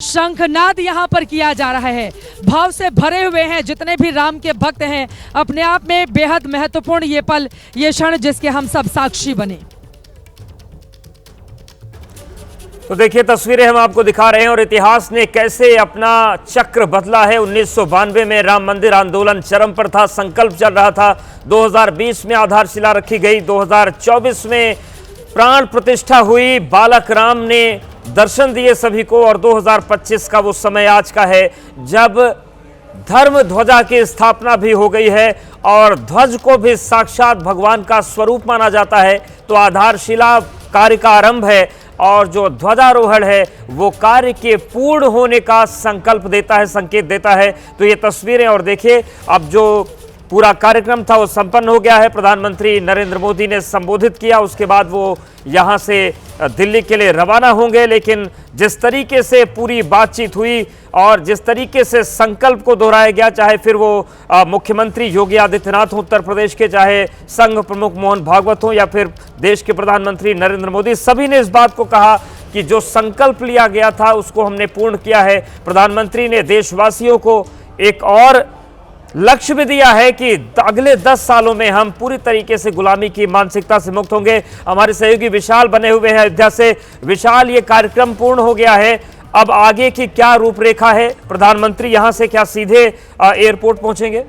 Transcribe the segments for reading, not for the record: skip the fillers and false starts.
शंखनाद यहाँ पर किया जा रहा है, भाव से भरे हुए हैं जितने भी राम के भक्त हैं। अपने आप में बेहद महत्वपूर्ण ये पल, ये क्षण जिसके हम सब साक्षी बने। तो देखिए तस्वीरें हम आपको दिखा रहे हैं और इतिहास ने कैसे अपना चक्र बदला है। 1992 में राम मंदिर आंदोलन चरम पर था, संकल्प चल रहा था। 2020 में आधारशिला रखी गई, 2024 में प्राण प्रतिष्ठा हुई, बालक राम ने दर्शन दिए सभी को, और 2025 का वो समय आज का है जब धर्म ध्वजा की स्थापना भी हो गई है और ध्वज को भी साक्षात भगवान का स्वरूप माना जाता है। तो आधारशिला कार्य का आरंभ है और जो ध्वजारोहण है वो कार्य के पूर्ण होने का संकल्प देता है, संकेत देता है। तो ये तस्वीरें, और देखिए अब जो पूरा कार्यक्रम था वो संपन्न हो गया है। प्रधानमंत्री नरेंद्र मोदी ने संबोधित किया, उसके बाद वो यहाँ से दिल्ली के लिए रवाना होंगे। लेकिन जिस तरीके से पूरी बातचीत हुई और जिस तरीके से संकल्प को दोहराया गया, चाहे फिर वो मुख्यमंत्री योगी आदित्यनाथ हों उत्तर प्रदेश के, चाहे संघ प्रमुख मोहन भागवत हों या फिर देश के प्रधानमंत्री नरेंद्र मोदी, सभी ने इस बात को कहा कि जो संकल्प लिया गया था उसको हमने पूर्ण किया है। प्रधानमंत्री ने देशवासियों को एक और लक्ष्य भी दिया है कि अगले 10 सालों में हम पूरी तरीके से गुलामी की मानसिकता से मुक्त होंगे। हमारे सहयोगी विशाल बने हुए हैं अयोध्या से। विशाल, ये कार्यक्रम पूर्ण हो गया है, अब आगे की क्या रूपरेखा है? प्रधानमंत्री यहां से क्या सीधे एयरपोर्ट पहुंचेंगे?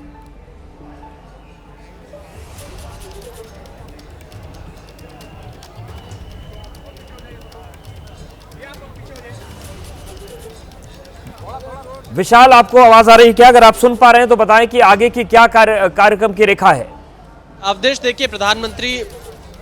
विशाल, आपको आवाज आ रही है क्या? अगर आप सुन पा रहे हैं तो बताएं कि आगे की क्या कार्यक्रम की रेखा है। अवधेश, देखिए प्रधानमंत्री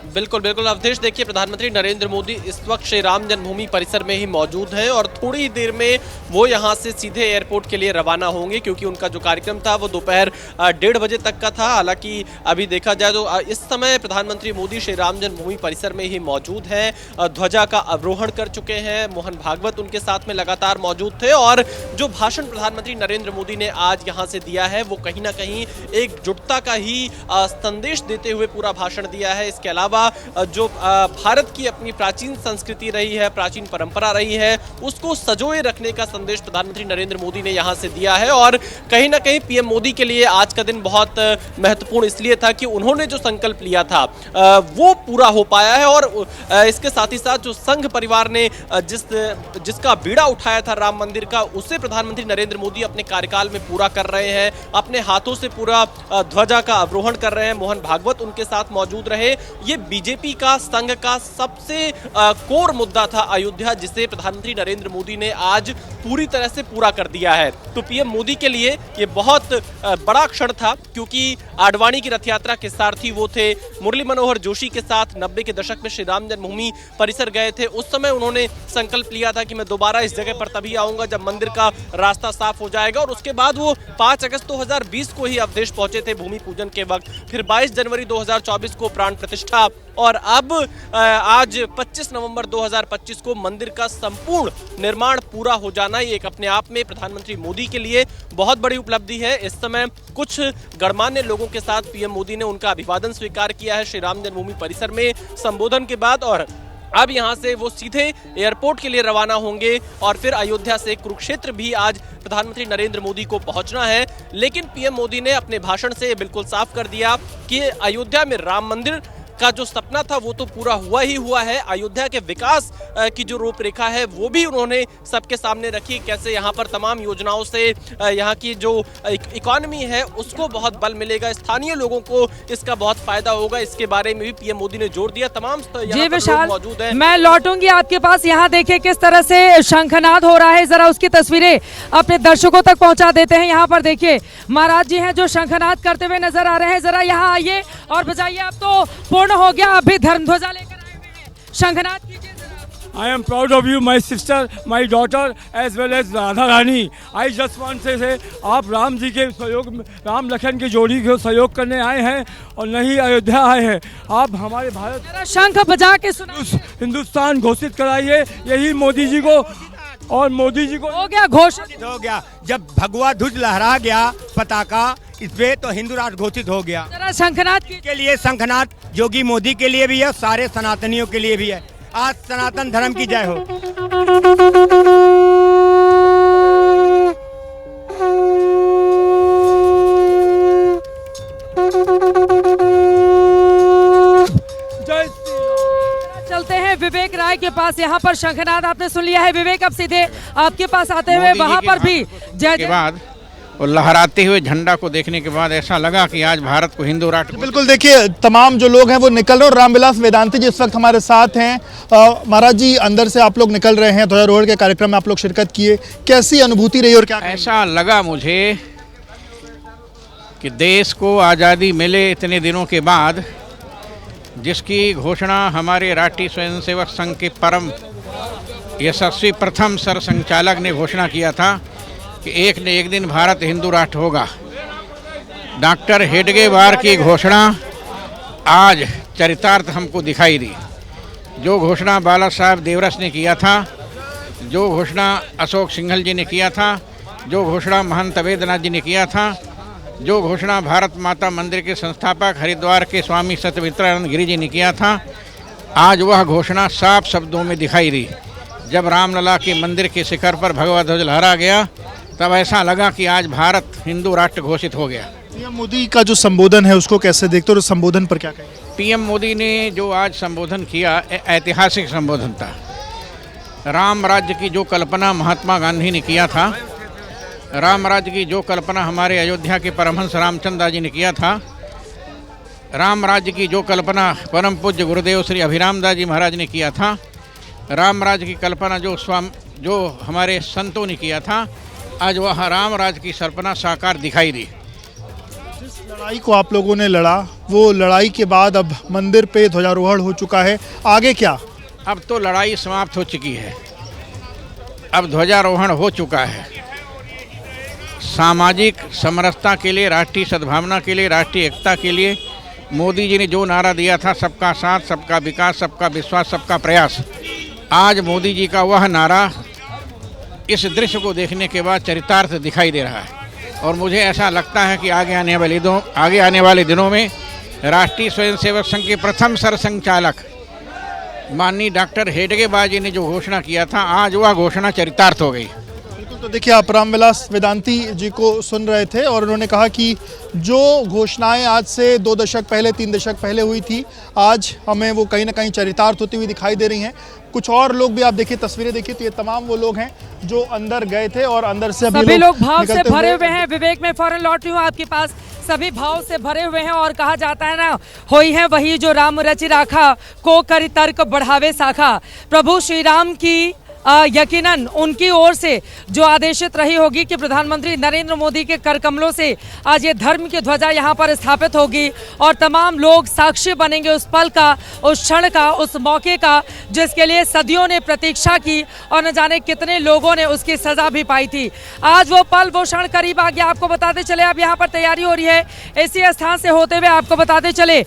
बिल्कुल अवधेश, देखिए प्रधानमंत्री नरेंद्र मोदी इस वक्त श्री राम जन्मभूमि परिसर में ही मौजूद हैं और थोड़ी ही देर में वो यहां से सीधे एयरपोर्ट के लिए रवाना होंगे, क्योंकि उनका जो कार्यक्रम था वो दोपहर 1:30 बजे तक का था। हालांकि अभी देखा जाए तो इस समय प्रधानमंत्री मोदी श्री राम जन्मभूमि परिसर में ही मौजूद हैं। ध्वजा का अवरोहण कर चुके हैं, मोहन भागवत उनके साथ में लगातार मौजूद थे और जो भाषण प्रधानमंत्री नरेंद्र मोदी ने आज यहाँ से दिया है वो कहीं ना कहीं एकजुटता का ही संदेश देते हुए पूरा भाषण दिया है। इसके अलावा जो भारत की अपनी प्राचीन संस्कृति रही है, प्राचीन परंपरा रही है, उसको सजोए रखने का संदेश प्रधानमंत्री नरेंद्र मोदी ने यहां से दिया है। और कहीं ना कहीं पीएम मोदी के लिए आज का दिन बहुत महत्वपूर्ण इसलिए था कि उन्होंने जो संकल्प लिया था वो पूरा हो पाया है। और इसके साथ ही साथ जो संघ परिवार ने जिसका बीड़ा उठाया था राम मंदिर का, उसे प्रधानमंत्री नरेंद्र मोदी अपने कार्यकाल में पूरा कर रहे हैं। अपने हाथों से पूरा ध्वजा का अवरोहण कर रहे हैं। मोहन भागवत उनके साथ मौजूद रहे। ये बीजेपी का, संघ का सबसे कोर मुद्दा था अयोध्या, जिसे प्रधानमंत्री नरेंद्र मोदी ने आज पूरी तरह से पूरा कर दिया है। तो पीएम मोदी के लिए ये बहुत बड़ा क्षण था, क्योंकि आडवाणी की रथ यात्रा के सारथी वो थे। मुरली मनोहर जोशी के साथ 90 के दशक में श्री राम जन्मभूमि परिसर गए थे। उस समय उन्होंने संकल्प लिया था कि मैं दोबारा इस जगह पर तभी आऊंगा जब मंदिर का रास्ता साफ हो जाएगा। और उसके बाद वो 5 अगस्त 2020 को ही अवधेश पहुंचे थे भूमि पूजन के वक्त। फिर 22 जनवरी 2024 को प्राण प्रतिष्ठा, और अब आज 25 नवंबर 2025 को मंदिर का संपूर्ण निर्माण पूरा हो जाना, ये एक अपने आप में प्रधानमंत्री मोदी के लिए बहुत बड़ी उपलब्धि है। इस समय कुछ गणमान्य लोगों के साथ पीएम मोदी ने उनका अभिवादन स्वीकार किया है श्री राम जन्मभूमि परिसर में संबोधन के बाद, और अब यहां से वो सीधे एयरपोर्ट के लिए रवाना होंगे। और फिर अयोध्या से कुरुक्षेत्र भी आज प्रधानमंत्री नरेंद्र मोदी को पहुंचना है। लेकिन पीएम मोदी ने अपने भाषण से बिल्कुल साफ कर दिया कि अयोध्या में राम मंदिर का जो सपना था वो तो पूरा हुआ ही हुआ है। अयोध्या के विकास की जो रूपरेखा है वो भी उन्होंने सबके सामने रखी, कैसे यहाँ पर तमाम योजनाओं से यहाँ की जो इकोनॉमी है उसको बहुत बल मिलेगा, स्थानीय लोगों को इसका बहुत फायदा होगा। इसके बारे में भी पीएम मोदी ने जोर दिया। तमाम यहाँ पर लोग मौजूद हैं। मैं लौटूंगी आपके पास। यहाँ देखिए किस तरह से शंखनाद हो रहा है, जरा उसकी तस्वीरें अपने दर्शकों तक पहुंचा देते हैं। यहाँ पर देखिए महाराज जी हैं जो शंखनाद करते हुए नजर आ रहे हैं। जरा यहाँ आइए और बजाइए। अब तो हो गया, अभी धर्म ध्वजा लेकर आए हुए हैं, शंखनाद कीजिए जरा। I am proud of you, my sister, my daughter, as well as Radha Rani. I just want to say, आप राम जी के सहयोग, राम लखन की जोड़ी को सहयोग करने आए हैं और नहीं अयोध्या आए हैं। आप हमारे भारत शंख बजा के हिंदुस्तान घोषित कराइए, यही मोदी जी को, और मोदी जी को हो गया घोषित हो गया। जब भगवा ध्वज लहरा गया पताका इस पे, तो हिंदू राष्ट्र घोषित हो गया। जरा शंखनाद के लिए शंखनाद योगी मोदी के लिए भी है, सारे सनातनियों के लिए भी है। आज सनातन धर्म की जय हो। विवेक के पास यहाँ पर शंखनाद आपने सुन लिया है। विवेक अब सीधे आपके पास आते हुए वहाँ पर भी जय के बाद और लहराते हुए झंडा को देखने के बाद ऐसा लगा कि आज भारत को हिंदू राष्ट्र। बिल्कुल, देखिए तमाम जो लोग हैं वो निकल रहे हैं और रामविलास वेदांती जी इस वक्त हमारे साथ हैं। महाराज जी, अंदर से आप लोग निकल रहे हैं, ध्वजारोहण के कार्यक्रम में आप लोग शिरकत किए, कैसी अनुभूति रही और क्या कहेंगे? ऐसा लगा मुझे कि देश को आज़ादी मिले इतने दिनों के बाद, जिसकी घोषणा हमारे राष्ट्रीय स्वयंसेवक संघ के परम यशस्वी प्रथम सरसंघचालक ने घोषणा किया था कि एक न एक दिन भारत हिंदू राष्ट्र होगा। डॉक्टर हेडगेवार की घोषणा आज चरितार्थ हमको दिखाई दी। जो घोषणा बाला साहब देवरस ने किया था, जो घोषणा अशोक सिंघल जी ने किया था, जो घोषणा महंत अवेद्यनाथ जी ने किया था, जो घोषणा भारत माता मंदिर के संस्थापक हरिद्वार के स्वामी सत्यमित्रानंद गिरी जी ने किया था, आज वह घोषणा साफ शब्दों में दिखाई दी। जब रामलला के मंदिर के शिखर पर भगवा ध्वज लहरा गया, तब ऐसा लगा कि आज भारत हिंदू राष्ट्र घोषित हो गया। पीएम मोदी का जो संबोधन है उसको कैसे देखते हो और संबोधन पर क्या कहेंगे? पीएम मोदी ने जो आज संबोधन किया, ऐतिहासिक संबोधन था। राम राज्य की जो कल्पना महात्मा गांधी ने किया था, राम राज्य की जो कल्पना हमारे अयोध्या के परमहंस रामचंद्र जी ने किया था, राम राज्य की जो कल्पना परम पूज्य गुरुदेव श्री अभिराम दास जी महाराज ने किया था, राम राज्य की कल्पना जो हमारे संतों ने किया था, आज वह राम राज्य की कल्पना साकार दिखाई दी। जिस लड़ाई को आप लोगों ने लड़ा, वो लड़ाई के बाद अब मंदिर पे ध्वजारोहण हो चुका है, आगे क्या? अब तो लड़ाई समाप्त हो चुकी है, अब ध्वजारोहण हो चुका है। सामाजिक समरसता के लिए, राष्ट्रीय सद्भावना के लिए, राष्ट्रीय एकता के लिए मोदी जी ने जो नारा दिया था, सबका साथ, सबका विकास, सबका विश्वास, सबका प्रयास, आज मोदी जी का वह नारा इस दृश्य को देखने के बाद चरितार्थ दिखाई दे रहा है। और मुझे ऐसा लगता है कि आगे आने वाले दिनों में राष्ट्रीय स्वयंसेवक संघ के प्रथम सरसंघचालक माननीय डॉक्टर हेडगेवार जी ने जो घोषणा किया था, आज वह घोषणा चरितार्थ हो गई। बिल्कुल, तो देखिए आप रामविलास वेदांती जी को सुन रहे थे और उन्होंने कहा कि जो घोषणाएं आज से 2 दशक पहले, 3 दशक पहले हुई थी, आज हमें वो कहीं ना कहीं चरितार्थ होती हुई दिखाई दे रही हैं। कुछ और लोग भी आप देखिए, तस्वीरें देखिए, तो ये तमाम वो लोग हैं जो अंदर गए थे और अंदर से सभी लोग भाव से भरे हुए हैं। विवेक, में फौरन लौट रही हूँ आपके पास। सभी भाव से भरे हुए हैं और कहा जाता है ना, होई है वही जो राम रचि राखा, को करि तर्क बढ़ावे साखा। प्रभु श्री राम की यकीनन उनकी ओर से जो आदेशित रही होगी कि प्रधानमंत्री नरेंद्र मोदी के कर कमलों से आज ये धर्म की ध्वजा यहाँ पर स्थापित होगी और तमाम लोग साक्षी बनेंगे उस पल का, उस क्षण का, उस मौके का, जिसके लिए सदियों ने प्रतीक्षा की और न जाने कितने लोगों ने उसकी सजा भी पाई थी। आज वो पल, वो क्षण करीब आ गया। आपको बताते चले, अब यहाँ पर तैयारी हो रही है इसी स्थान से होते हुए। आपको बताते चले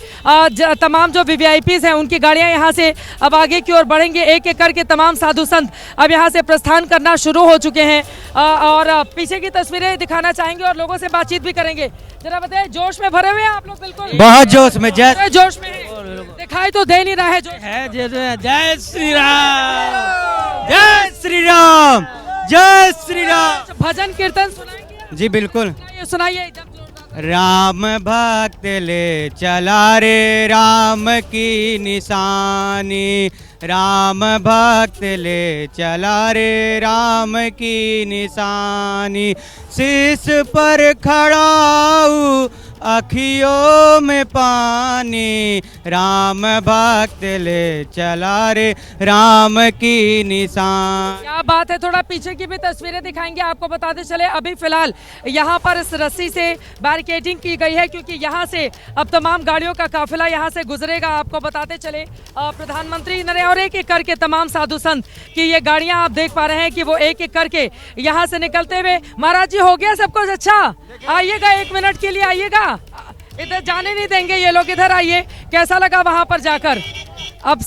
तमाम जो VVIPs हैं उनकी गाड़ियाँ यहाँ से अब आगे की ओर बढ़ेंगे। एक एक करके तमाम साधु संत अब यहाँ से प्रस्थान करना शुरू हो चुके हैं और पीछे की तस्वीरें दिखाना चाहेंगे और लोगों से बातचीत भी करेंगे। जरा बताइए, जोश में भरे हुए हैं आप लोग? बिल्कुल बहुत जोश में, जोश में दिखाई तो दे नहीं रहा है। जय श्री राम, जय श्री राम, जय श्री राम। भजन कीर्तन सुनाएंगे? जी बिल्कुल, सुनाइए। राम भक्त ले चला रे राम की निशानी, राम भक्त ले चला रे राम की निशानी, शीश पर खड़ाऊ अखियों में पानी, राम भक्त ले चला रे राम की निशान। क्या बात है। थोड़ा पीछे की भी तस्वीरें दिखाएंगे। आपको बताते चले, अभी फिलहाल यहाँ पर इस रस्सी से बैरिकेडिंग की गई है क्योंकि यहाँ से अब तमाम गाड़ियों का काफिला यहाँ से गुजरेगा। आपको बताते चले प्रधानमंत्री नरेंद्र और एक एक करके तमाम साधु संत की ये गाड़ियाँ आप देख पा रहे हैं कि वो एक एक करके यहाँ से निकलते हुए। महाराज जी, हो गया सब कुछ? अच्छा, आइएगा 1 मिनट के लिए, आइएगा, इधर जाने नहीं देंगे ये लोग, इधर आइए। कैसा लगा वहां पर जाकर? अब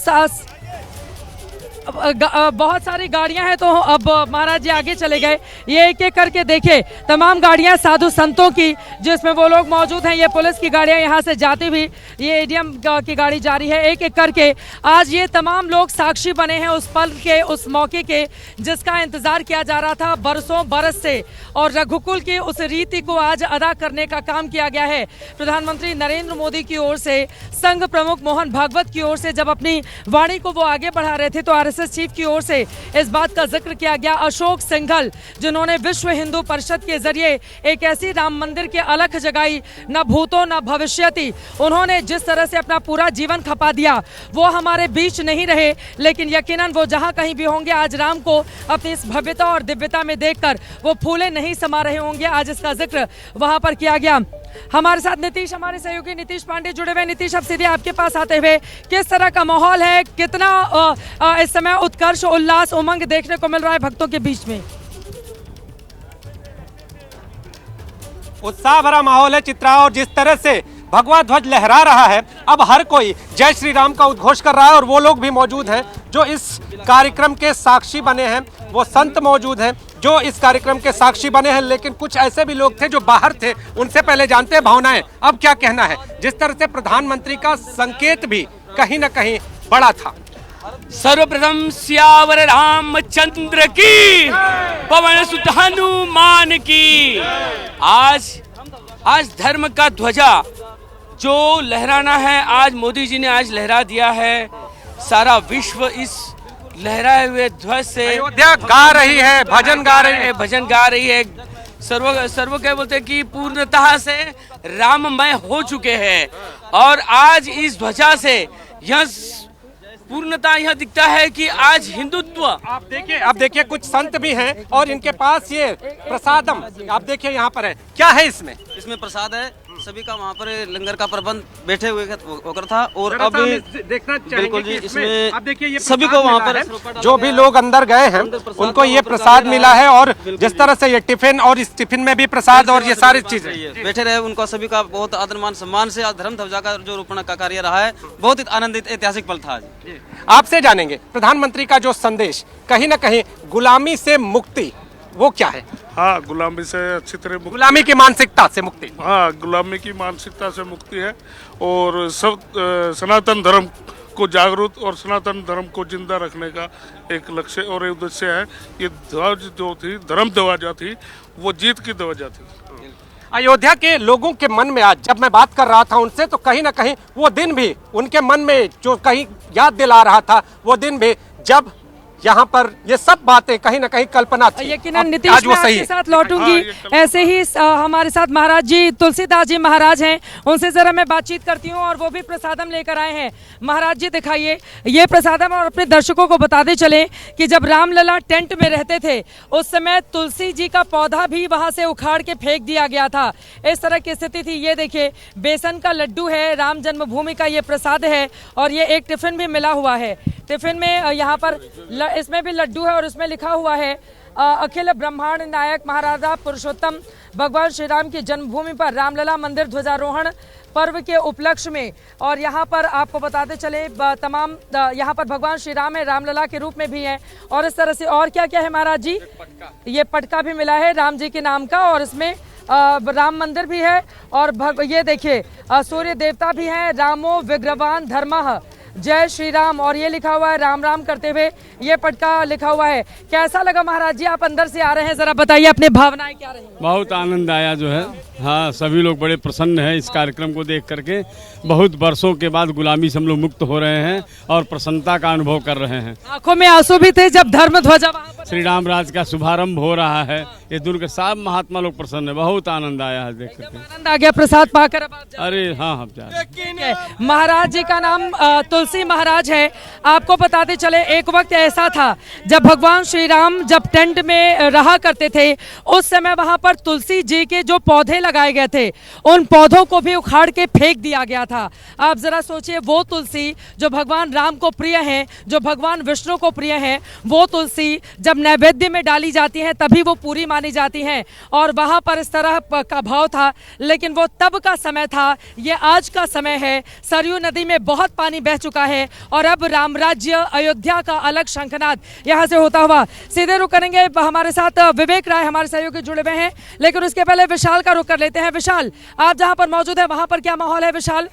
बहुत सारी गाड़ियां हैं तो अब महाराज जी आगे चले गए। ये एक एक करके देखिए तमाम गाड़ियां साधु संतों की, जिसमें वो लोग मौजूद हैं। ये पुलिस की गाड़ियां यहाँ से जाती हुई, ये एडीएम की गाड़ी जा रही है। एक एक करके आज ये तमाम लोग साक्षी बने हैं उस पल के, उस मौके के जिसका इंतजार किया जा रहा था बरसों बरस से, और रघुकुल की उस रीति को आज अदा करने का काम किया गया है। प्रधानमंत्री नरेंद्र मोदी की ओर से, संघ प्रमुख मोहन भागवत की ओर से जब अपनी वाणी को वो आगे बढ़ा रहे थे तो आरएसएस चीफ की ओर से इस बात का जिक्र किया गया। अशोक सिंघल जिन्होंने विश्व हिंदू परिषद के जरिए एक ऐसी राम मंदिर की अलख जगाई, न भूतो न भविष्यति, उन्होंने जिस तरह से अपना पूरा जीवन खपा दिया, वो हमारे बीच नहीं रहे, लेकिन यकीनन वो जहां कहीं भी होंगे आज राम को अपनी इस भव्यता और दिव्यता में देखकर वो फूले नहीं समा रहे होंगे। आज इसका जिक्र वहां पर किया गया। हमारे साथ नीतीश, हमारे सहयोगी नीतीश पांडे जुड़े हुए। नीतीश, अब सीधे आपके पास आते हुए, किस तरह का माहौल है, कितना इस समय उत्कर्ष, उल्लास, उमंग देखने को मिल रहा है भक्तों के बीच में? उत्साह भरा माहौल है चित्रा, और जिस तरह से भगवा ध्वज लहरा रहा है, अब हर कोई जय श्री राम का उद्घोष कर रहा है। और वो लोग भी मौजूद हैं जो इस कार्यक्रम के साक्षी बने हैं, वो संत मौजूद हैं जो इस कार्यक्रम के साक्षी बने हैं, लेकिन कुछ ऐसे भी लोग थे जो बाहर थे। उनसे पहले जानते हैं भावनाएं, अब क्या कहना है। जिस तरह से प्रधानमंत्री का संकेत भी कहीं ना कहीं बड़ा था। सर्वप्रथम सियावर रामचंद्र की, पवन सुत हनुमान की। आज धर्म का ध्वजा जो लहराना है, आज मोदी जी ने आज लहरा दिया है। सारा विश्व इस लहराए हुए ध्वज से अयोध्या गा रही है, भजन गा रही है। सर्व क्या बोलते हैं कि पूर्णतः से राममय हो चुके हैं, और आज इस ध्वजा से यह पूर्णता यह दिखता है कि आज हिंदुत्व। आप देखिए कुछ संत भी हैं और इनके पास ये प्रसादम आप देखिए यहाँ पर है। क्या है इसमें? इसमें प्रसाद है, सभी का वहाँ पर लंगर का प्रबंध बैठे हुए होकर था। और अब देखना बिल्कुल जी, इसमें आप देखिए ये सभी को वहाँ पर जो भी लोग अंदर गए हैं उनको ये प्रसाद मिला है, और जिस तरह से ये टिफिन, और इस टिफिन में भी प्रसाद और ये सारी चीजें बैठे रहे, उनको सभी का बहुत आदर मान सम्मान से आज धर्म ध्वजा का जो रोपण का कार्य रहा है, बहुत ही आनंदित ऐतिहासिक पल था आज। आपसे जानेंगे प्रधानमंत्री का जो संदेश, कहीं ना कहीं गुलामी से मुक्ति, वो क्या है? हाँ, गुलामी से अच्छी तरह गुलामी की मानसिकता से मुक्ति। हाँ, गुलामी की मानसिकता से मुक्ति है, और सब सनातन धर्म को जागरूक और सनातन धर्म को जिंदा रखने का एक लक्ष्य और उद्देश्य है। ये ध्वज जो थी, धर्म ध्वजा थी, वो जीत की ध्वजा थी। अयोध्या के लोगों के मन में आज जब मैं बात कर रहा था उनसे, तो कहीं ना कहीं वो दिन भी उनके मन में जो कहीं याद दिला रहा था, वो दिन भी जब यहाँ पर ये सब बातें कहीं ना कहीं कल्पना थी। यकीनन नीतीश, मैं आपके साथ लौटूंगी। ऐसे ही हमारे साथ महाराज जी, तुलसीदास जी महाराज हैं, उनसे जरा मैं बातचीत करती हूँ, और वो भी प्रसादम लेकर आए हैं। महाराज जी दिखाइए ये प्रसादम, और अपने दर्शकों को बताते चले कि जब रामलला टेंट में रहते थे उस समय तुलसी जी का पौधा भी वहाँ से उखाड़ के फेंक दिया गया था। इस तरह की स्थिति थी। ये देखिए बेसन का लड्डू है, राम जन्मभूमि का ये प्रसाद है, और ये एक टिफिन भी मिला हुआ है। टिफिन में यहाँ पर इसमें भी लड्डू है, और इसमें लिखा हुआ है अखिल ब्रह्मांड नायक महाराजा पुरुषोत्तम भगवान श्री राम की जन्मभूमि पर रामलला मंदिर ध्वजारोहण पर्व के उपलक्ष्य में। और यहाँ पर आपको बताते चले तमाम यहाँ पर भगवान श्री राम है, रामलला के रूप में भी है, और इस तरह से। और क्या क्या है महाराज जी? ये पटका भी मिला है राम जी के नाम का, और इसमें राम मंदिर भी है, और ये देखिए सूर्य देवता भी है, रामो विग्रहवान धर्मः जय श्री राम, और ये लिखा हुआ है राम राम करते हुए ये पटका लिखा हुआ है। कैसा लगा महाराज जी? आप अंदर से आ रहे हैं, जरा बताइए अपने भावनाएं क्या रही? बहुत आनंद आया जो है। हाँ, सभी लोग बड़े प्रसन्न हैं इस कार्यक्रम को देख करके। बहुत वर्षों के बाद गुलामी से हम लोग मुक्त हो रहे हैं और प्रसन्नता का अनुभव कर रहे हैं। आंखों में आंसू भी थे जब धर्म ध्वजा श्री राम राज का शुभारंभ हो रहा है। ये दुर्ग के सब महात्मा लोग प्रसन्न है, बहुत आनंद आया है देख करके। आनंद आ गया प्रसाद पाकर। अब आप अरे हाँ, हम जा रहे हैं। महाराज जी का नाम तुलसी महाराज है। आपको बताते चले एक वक्त ऐसा था जब भगवान श्री राम जब टेंट में रहा करते थे, उस समय वहां पर तुलसी जी के जो पौधे लगाए गए थे उन पौधों को भी उखाड़ के फेंक दिया गया था। आप जरा सोचिए, वो तुलसी जो भगवान राम को प्रिय है, जो भगवान विष्णु को प्रिय है, वो तुलसी जब नैवेद्य में डाली जाती है तभी वो पूरी मानी जाती है। और वहां पर इस तरह का भाव था, लेकिन वो तब का समय था, ये आज का समय है। सरयू नदी में बहुत पानी बह चुका है और अब राम राज्य अयोध्या का अलग शंखनाद यहाँ से होता हुआ। सीधे रुक करेंगे, हमारे साथ विवेक राय हमारे सहयोगी जुड़े हुए हैं, लेकिन उसके पहले विशाल का रुक कर लेते हैं। विशाल, आप जहां पर मौजूद है वहां पर क्या माहौल है? विशाल,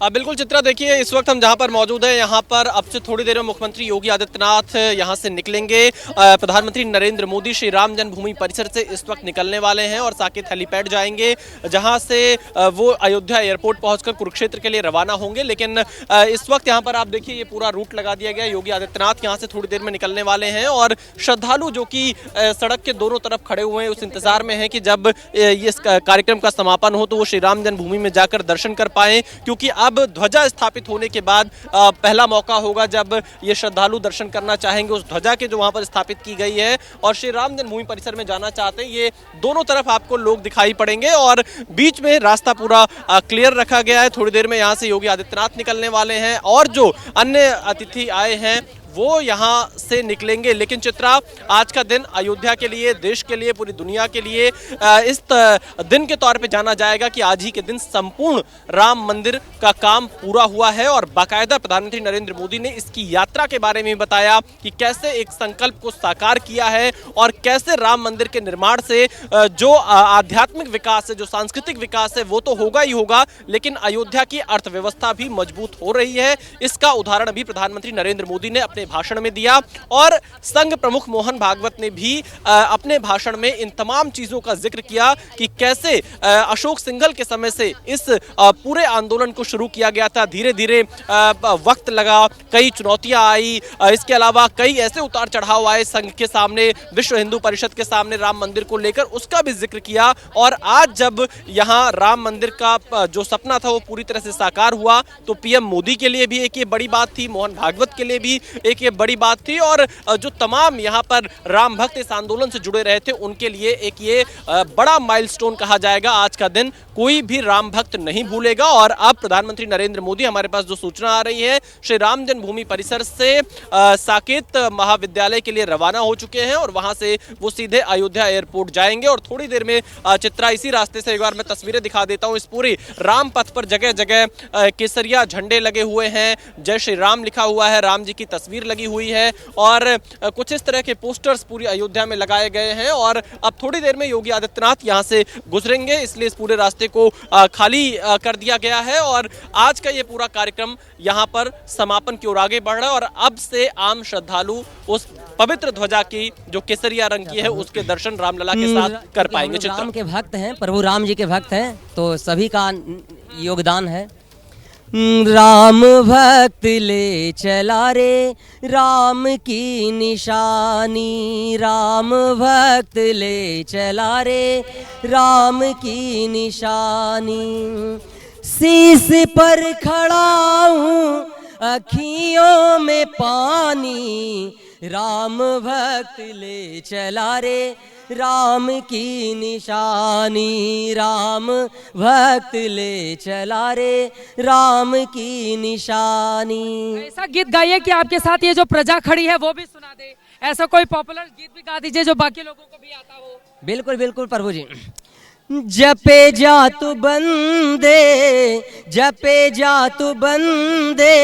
बिल्कुल चित्रा, देखिए इस वक्त हम जहां पर मौजूद हैं यहाँ पर अब से थोड़ी देर में मुख्यमंत्री योगी आदित्यनाथ यहाँ से निकलेंगे। प्रधानमंत्री नरेंद्र मोदी श्री राम जन्मभूमि परिसर से इस वक्त निकलने वाले हैं और साकेत हेलीपैड जाएंगे, जहां से वो अयोध्या एयरपोर्ट पहुंचकर कुरुक्षेत्र के लिए रवाना होंगे। लेकिन इस वक्त यहाँ पर आप देखिए ये पूरा रूट लगा दिया गया। योगी आदित्यनाथ यहाँ से थोड़ी देर में निकलने वाले हैं और श्रद्धालु जो कि सड़क के दोनों तरफ खड़े हुए हैं उस इंतजार में है कि जब इस कार्यक्रम का समापन हो तो वो श्री राम जन्मभूमि में जाकर दर्शन कर पाए, क्योंकि अब ध्वजा स्थापित होने के बाद पहला मौका होगा जब ये श्रद्धालु दर्शन करना चाहेंगे उस ध्वजा के जो वहां पर स्थापित की गई है और श्री राम जन्मभूमि परिसर में जाना चाहते हैं। ये दोनों तरफ आपको लोग दिखाई पड़ेंगे और बीच में रास्ता पूरा क्लियर रखा गया है। थोड़ी देर में यहाँ से योगी आदित्यनाथ निकलने वाले हैं और जो अन्य अतिथि आए हैं वो यहाँ से निकलेंगे। लेकिन चित्रा, आज का दिन अयोध्या के लिए, देश के लिए, पूरी दुनिया के लिए इस दिन के तौर पे जाना जाएगा कि आज ही के दिन संपूर्ण राम मंदिर का काम पूरा हुआ है और बाकायदा प्रधानमंत्री नरेंद्र मोदी ने इसकी यात्रा के बारे में बताया कि कैसे एक संकल्प को साकार किया है और कैसे राम मंदिर के निर्माण से जो आध्यात्मिक विकास है, जो सांस्कृतिक विकास है वो तो होगा ही होगा, लेकिन अयोध्या की अर्थव्यवस्था भी मजबूत हो रही है। इसका उदाहरण भी प्रधानमंत्री नरेंद्र मोदी ने अपने भाषण में दिया और संघ प्रमुख मोहन भागवत ने भी अपने भाषण में इन तमाम चीजों का जिक्र किया कि कैसे अशोक सिंघल के समय से इस पूरे आंदोलन को शुरू किया गया था। धीरे धीरे वक्त लगा, कई चुनौतियां आई, इसके अलावा कई ऐसे उतार चढ़ाव आए संघ के सामने, विश्व हिंदू परिषद के सामने राम मंदिर को लेकर, उसका भी जिक्र किया। और आज जब यहाँ राम मंदिर का जो सपना था वो पूरी तरह से साकार हुआ तो पीएम मोदी के लिए भी एक ये बड़ी बात थी, मोहन भागवत के लिए भी एक ये बड़ी बात थी और जो तमाम यहाँ पर राम भक्त इस आंदोलन से जुड़े रहे थे उनके लिए एक ये बड़ा माइलस्टोन कहा जाएगा। आज का दिन कोई भी राम भक्त नहीं भूलेगा। और अब प्रधानमंत्री नरेंद्र मोदी, हमारे पास जो सूचना आ रही है, श्री राम जन्मभूमि परिसर से साकेत महाविद्यालय के लिए रवाना हो चुके हैं और वहां से वो सीधे अयोध्या एयरपोर्ट जाएंगे। और थोड़ी देर में चित्रा, इसी रास्ते से एक बार मैं तस्वीरें दिखा देता हूँ। इस पूरी राम पथ पर जगह जगह केसरिया झंडे लगे हुए हैं, जय श्री राम लिखा हुआ है, राम जी की तस्वीर लगी हुई है और कुछ इस तरह के पोस्टर्स पूरी अयोध्या में लगाए गए हैं। और अब थोड़ी देर में योगी आदित्यनाथ यहां से गुजरेंगे, इसलिए इस पूरे रास्ते को खाली कर दिया गया है और आज का ये पूरा कार्यक्रम यहां पर समापन की ओर आगे बढ़ रहा है। और अब से आम श्रद्धालु उस पवित्र ध्वजा की जो केसरिया रंग की है उसके दर्शन रामलला के साथ कर पाएंगे। राम के भक्त हैं, प्रभु राम जी के भक्त हैं, तो सभी का योगदान है। राम भक्त ले चला रे राम की निशानी, राम भक्त ले चला रे राम की निशानी, शीश पर खड़ा हूँ अखियों में पानी, राम भक्त ले चला रे राम की निशानी, राम भक्त ले चला रे राम की निशानी। ऐसा गीत गाइए कि आपके साथ ये जो प्रजा खड़ी है वो भी सुना दे। ऐसा कोई पॉपुलर गीत भी गा दीजिए जो बाकी लोगों को भी आता हो। बिल्कुल बिल्कुल प्रभु जी। जपे जातु बंदे, जपे जातु बंदे,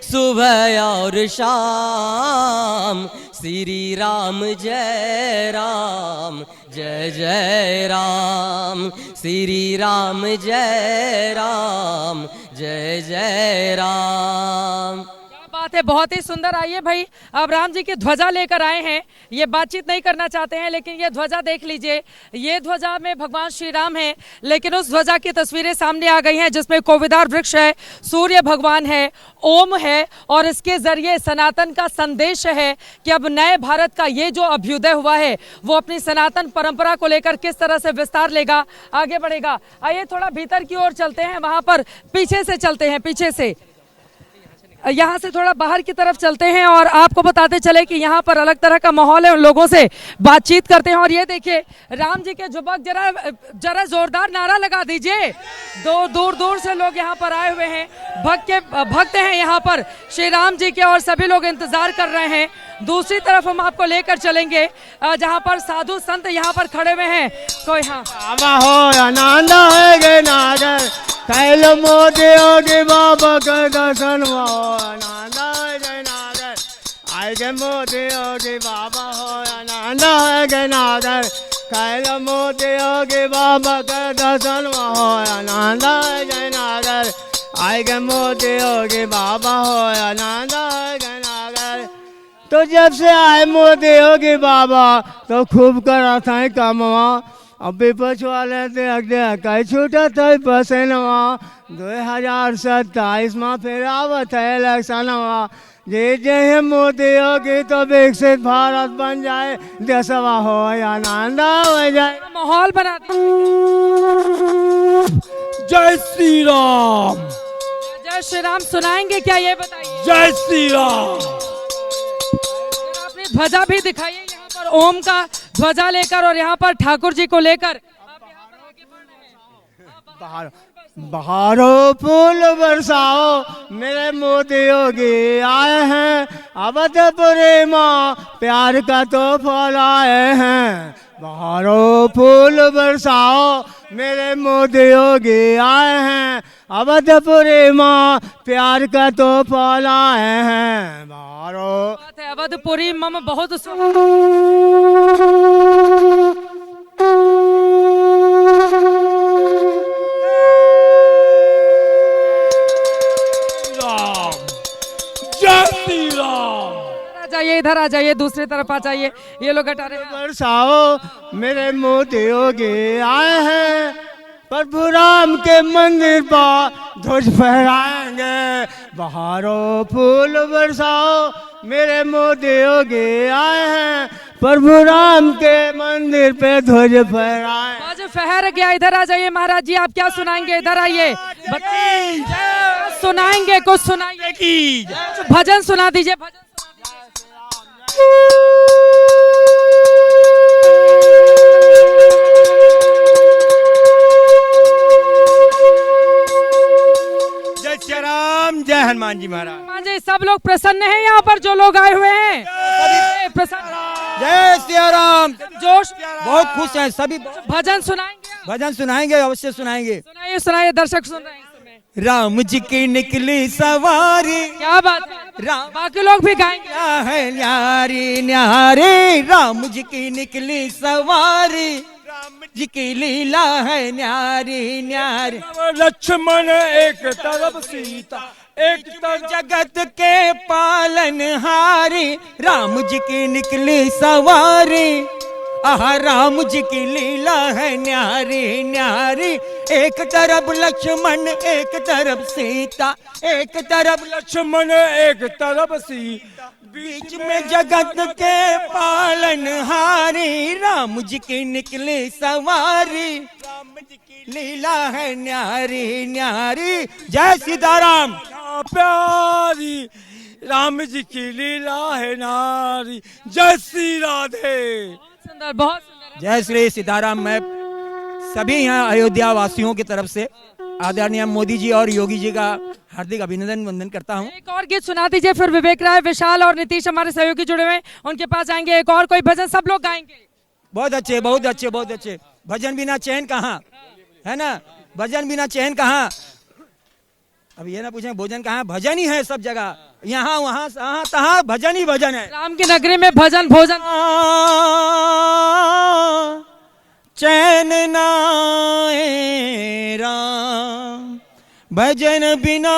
सुबह और शाम, श्री राम जय राम, जय जय राम, श्री राम जय राम, जय जय राम। बात है, बहुत ही सुंदर। आइए भाई, अब राम जी की ध्वजा लेकर आए हैं। ये बातचीत नहीं करना चाहते हैं लेकिन ये ध्वजा देख लीजिए। ये ध्वजा में भगवान श्री राम है, लेकिन उस ध्वजा की तस्वीरें सामने आ गई हैं जिसमें कोविदार वृक्ष है, सूर्य भगवान है, ओम है और इसके जरिए सनातन का संदेश है कि अब नए भारत का ये जो अभ्युदय हुआ है वो अपनी सनातन परंपरा को लेकर किस तरह से विस्तार लेगा, आगे बढ़ेगा। आइए थोड़ा भीतर की ओर चलते हैं, वहां पर पीछे से चलते हैं, पीछे से यहाँ से थोड़ा बाहर की तरफ चलते हैं और आपको बताते चले कि यहाँ पर अलग तरह का माहौल है, उन लोगों से बातचीत करते हैं। और ये देखिए राम जी के जुबक, जरा जोरदार नारा लगा दीजिए। दूर दूर से लोग यहाँ पर आए हुए हैं, भक्त हैं यहाँ पर श्री राम जी के और सभी लोग इंतजार कर रहे हैं। दूसरी तरफ हम आपको लेकर चलेंगे जहाँ पर साधु संत यहाँ पर खड़े हुए हैं। कोई हाँ कैल मोदे ओगे बाबा का दर्शन हो आनंद जय नागर, आए गे मोदे ओगे बाबा हो आनंद जय नागर, कैल मोदे ओगे बाबा का दर्शन हो आनंद जय नागर, आएगा मोदी योगी बाबा हो आनंद आएगा नागर। तो जब से आए मोदी योगी बाबा तो खूब करा था कमवा, अब विपक्ष वाले थे अगले कई छूटा था पसनवा। 2027 में फिर आवत है इलेक्शनवा, जे जे मोदी योगी तो विकसित भारत बन जाए, देशवा हो आनंद हो जाए। माहौल बना जय श्री राम। जय श्री राम सुनाएंगे क्या, ये बताइए। जय श्री राम। अपनी ध्वजा भी दिखाइए, यहाँ पर ओम का ध्वजा लेकर और यहाँ पर ठाकुर जी को लेकर बहारो फूल बरसाओ मेरे मोदी योगी आए हैं, अवधपुरी माँ प्यार का तो फल आए हैं। बहारो फूल बरसाओ मेरे मोदी योगी आए हैं, अवधपुरी माँ प्यार का तो फल आए हैं। बहारो अवधपुरी मम बहुत जाइए, इधर आ जाइए, दूसरी तरफ आ जाइए, ये लोग हटा रहे हैं। बरसाओ मेरे मोदी योगी आए हैं, प्रभु राम के मंदिर पर ध्वज फहराएंगे। बहारो फूल बरसाओ मेरे मोदी योगी आए हैं, प्रभु राम के मंदिर पे ध्वज फहराए। ध्वज फहर गया, इधर आ जाइए महाराज जी, आप क्या सुनाएंगे, इधर आइए, सुनाएंगे कुछ, सुनाइए, भजन सुना दीजिए, भजन जय श्री राम, जय हनुमान जी महाराज। हनुमान जी, सब लोग प्रसन्न हैं यहाँ पर जो लोग आए हुए हैं, प्रसन्न। जय श्री राम। जोश, बहुत खुश हैं सभी। भजन सुनाएंगे, भजन सुनाएंगे, अवश्य सुनाएंगे। सुनाइए सुनाइए, दर्शक सुन रहे हैं। राम जी की निकली सवारी, क्या बात है, बाकी लोग भी गाएंगे। है न्यारी न्यारी, राम जी की निकली सवारी, राम जी की लीला है न्यारी न्यारी। लक्ष्मण एक तरफ सीता, एक तरफ जगत के पालनहारी, राम जी की निकली सवारी, आहा राम जी की लीला है न्यारी न्यारी। एक तरफ लक्ष्मण एक तरफ सीता, एक तरफ लक्ष्मण एक तरफ सीता, बीच में जगत के पालनहारी, राम जी की निकली सवारी, राम जी की लीला है न्यारी न्यारी। जय सीताराम। प्यारी राम जी की लीला है नारी, जय श्री राधे। सुंदर, बहुत सुंदर। जय श्री सीताराम। मैं सभी यहाँ अयोध्या वासियों की तरफ से आदरणीय मोदी जी और योगी जी का हार्दिक अभिनंदन वंदन करता हूँ। एक और गीत सुना दीजिए, फिर विवेक राय, विशाल और नीतीश हमारे सहयोगी जुड़े हुए हैं, उनके पास जाएंगे। एक और कोई भजन सब लोग गाएंगे। बहुत अच्छे, बहुत अच्छे, बहुत अच्छे। भजन बिना चैन कहाँ, है ना, भजन बिना चैन कहाँ। अब ये ना पूछें भोजन कहाँ, भजन ही है सब जगह, यहाँ वहाँ तहाँ भजन ही भजन है। राम की नगरी में भजन भोजन। चैन नाए राम भजन बिना,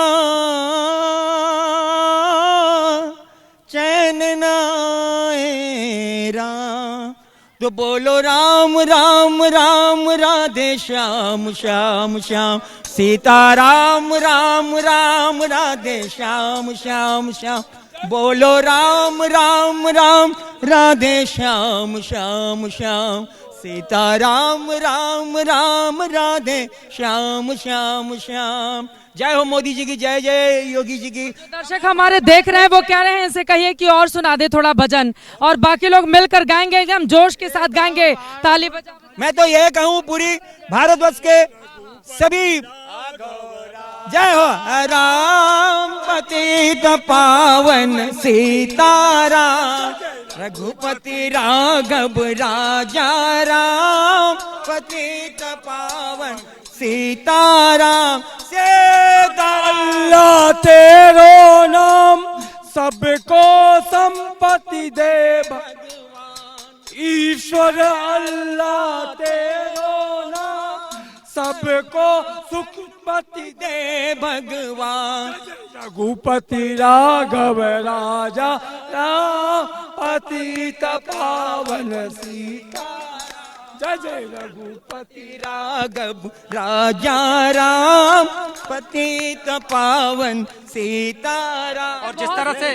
चैन नाए राम। तो बोलो राम राम राम राधे श्याम श्याम श्याम, सीता राम राम राम राधे श्याम श्याम श्याम। बोलो राम राम राम राधे श्याम श्याम श्याम, सीता राम राम राम राधे श्याम श्याम श्याम। जय हो मोदी जी की, जय जय योगी जी की। दर्शक हमारे देख रहे हैं, वो कह रहे हैं इनसे कहिए कि और सुना दे थोड़ा भजन, और बाकी लोग मिलकर गाएंगे, एकदम जोश के साथ गाएंगे, ताली बजा। मैं तो ये कहूँ पूरी भारतवर्ष के सभी, जय हो राम पतित पावन सीताराम, रघुपति राघव राजा राम, पतित पावन सीताराम। अल्लाह तेरो नाम सबको संपत्ति दे भगवान, ईश्वर अल्लाह तेरो नाम सबको सुखपति दे भगवान। रघुपति राघव राजा राम पतित पावन सीता। जय जय रघुपति राघव राजा राम पतित पावन सीताराम। और जिस तरह से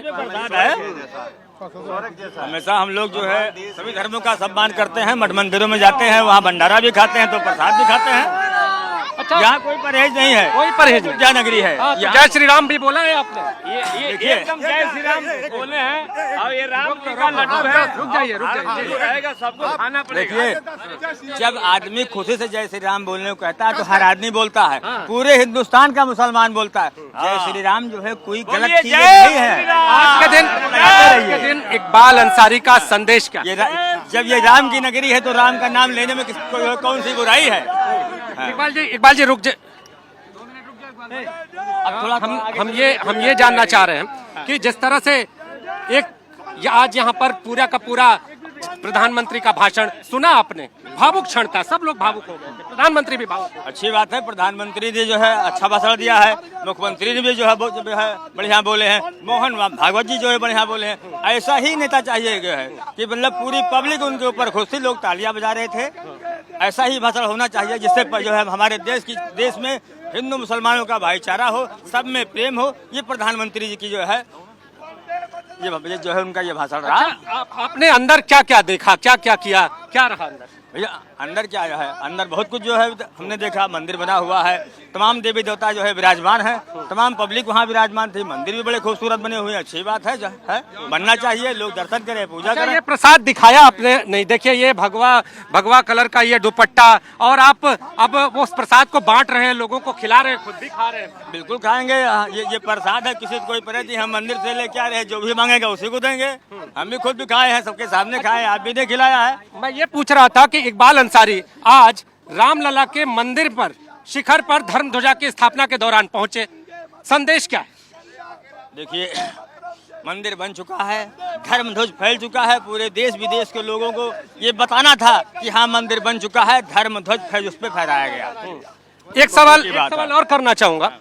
हमेशा हम लोग जो है सभी धर्मों का सम्मान करते हैं, मठ मंदिरों में जाते हैं, वहाँ भंडारा भी खाते हैं तो प्रसाद भी खाते हैं। अच्छा, यहाँ कोई परहेज नहीं है, कोई परहेज नहीं। अयोध्या नगरी है। जय श्री राम भी बोला है आपने। ये एकदम जय श्री राम बोले हैं। और ये राम जी का लड्डू है। रुक जाइए रहेगा, सबको खाना पड़ेगा। देखिए, जब आदमी खुशी से जय श्री राम बोलने को कहता है तो हर आदमी बोलता है, पूरे हिंदुस्तान का मुसलमान बोलता है। जय श्री राम जो है कोई गलत चीज नहीं है। आज के दिन इकबाल अंसारी का संदेश क्या? जब ये राम की नगरी है तो राम का नाम लेने में कौन सी बुराई है? इकबाल जी रुक जाए। अब थोड़ा हम ये जानना चाह रहे हैं कि जिस तरह से आज यहाँ पर पूरा का पूरा प्रधानमंत्री का भाषण सुना आपने, भावुक क्षण था, सब लोग भावुक हो गए, प्रधानमंत्री भी भावुक। अच्छी बात है, प्रधानमंत्री ने जो है अच्छा भाषण दिया है, मुख्यमंत्री ने भी जो है बढ़िया बोले हैं, मोहन भागवत जी जो है बढ़िया बोले हैं। ऐसा ही नेता चाहिए कि मतलब पूरी पब्लिक उनके ऊपर खुश थी, लोग तालियां बजा रहे थे। ऐसा ही भाषण होना चाहिए जिससे जो है हमारे देश में हिंदू मुसलमानों का भाईचारा हो, सब में प्रेम हो। ये प्रधानमंत्री जी की जो है ये जो है उनका ये भाषण रहा। आपने अंदर क्या क्या देखा, क्या क्या किया, क्या रहा अंदर? भैया अंदर क्या है, अंदर बहुत कुछ जो है हमने देखा। मंदिर बना हुआ है, तमाम देवी देवता जो है विराजमान है, तमाम पब्लिक वहाँ विराजमान थी। मंदिर भी बड़े खूबसूरत बने हुए हैं, अच्छी बात है बनना चाहिए, लोग दर्शन करें, पूजा करें। ये प्रसाद दिखाया आपने नहीं? देखिए ये भगवा कलर का ये दुपट्टा, और आप अब वो उस प्रसाद को बांट रहे हैं, लोगों को खिला रहे हैं, खुद भी खा रहे हैं। बिल्कुल खाएंगे, ये प्रसाद है, किसी को कोई परहेज हम मंदिर से लेके आ रहे हैं, जो भी मांगेगा उसी को देंगे। हम भी खुद भी खाए हैं, सबके सामने खाए, आप भी ने खिलाया है। मैं ये पूछ रहा था कि इकबाल अंसारी आज रामलला के मंदिर पर शिखर पर धर्म ध्वजा की स्थापना के दौरान पहुंचे, संदेश क्या है? देखिए मंदिर बन चुका है, धर्म ध्वज फैल चुका है, पूरे देश विदेश के लोगों को ये बताना था कि हाँ मंदिर बन चुका है, धर्म ध्वज उस पर फहराया गया। एक सवाल और करना चाहूंगा।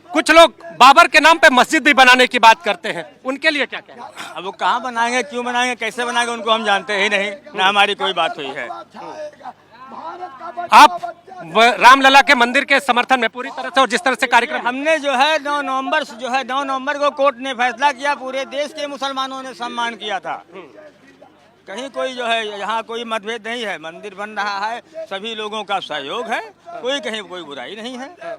कुछ लोग बाबर के नाम पे मस्जिद भी बनाने की बात करते हैं, उनके लिए क्या कहना? अब वो कहाँ बनाएंगे, क्यों बनाएंगे, कैसे बनाएंगे, उनको हम जानते ही नहीं, ना हमारी कोई बात हुई है। आप रामलला के मंदिर के समर्थन में पूरी तरह से, और जिस तरह से कार्यक्रम हमने जो है 9 नवंबर को कोर्ट ने फैसला किया, पूरे देश के मुसलमानों ने सम्मान किया था। कहीं कोई जो है यहाँ कोई मतभेद नहीं है, मंदिर बन रहा है, सभी लोगों का सहयोग है, कोई कहीं कोई बुराई नहीं है।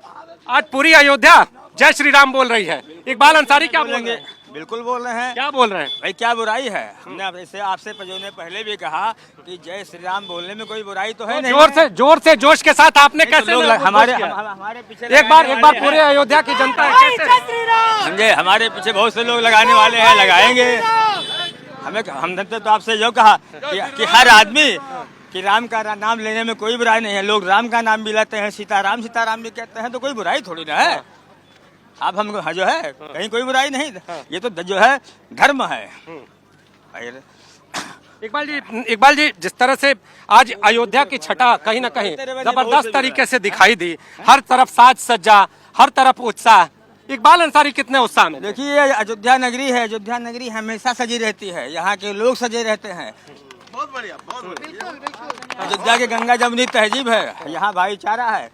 आज पूरी अयोध्या जय श्री राम बोल रही है, इकबाल अंसारी क्या बोलेंगे? बिल्कुल बोल रहे हैं। क्या बोल रहे हैं भाई, क्या बुराई है? हमने आपसे पहले भी कहा कि जय श्री राम बोलने में कोई बुराई तो है नहीं। जोर से जोश के साथ आपने कैसे हमारे पीछे एक बार पूरे अयोध्या की जनता समझे, हमारे पीछे बहुत से लोग लगाने वाले हैं, लगाएंगे। हमने तो आपसे जो कहा कि हर आदमी कि राम का नाम लेने में कोई बुराई नहीं है, लोग राम का नाम भी लेते हैं, सीताराम भी कहते हैं, तो कोई बुराई थोड़ी ना है। अब हम जो है कहीं कोई बुराई नहीं, ये तो जो है धर्म है। इकबाल जी जिस तरह से आज अयोध्या की छटा कहीं ना कहीं जबरदस्त तरीके से दिखाई दी, हर तरफ साज सज्जा, हर तरफ उत्साह, इकबाल अंसारी कितने उत्साह में? देखिए अयोध्या नगरी है, अयोध्या नगरी हमेशा सजी रहती है, यहाँ के लोग सजे रहते हैं। बहुत बढ़िया, बहुत बढ़िया। अयोध्या की गंगा जमुनी तहजीब है, यहाँ भाईचारा है।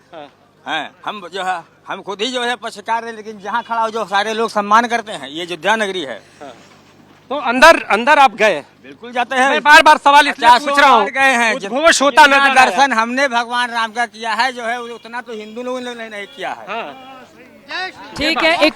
हम जो है हम खुद ही जो है पत्रकार है, लेकिन जहाँ खड़ा हो जो सारे लोग सम्मान करते हैं, ये अयोध्या नगरी है। तो अंदर आप गए? बिल्कुल जाते हैं। मैं बार सवाल इसलिए पूछ रहा हूँ, गए हैं, उद्घोष होता नजर दर्शन हमने भगवान राम का किया है, जो है उतना तो हिंदू लोगों ने नहीं किया है। ठीक है,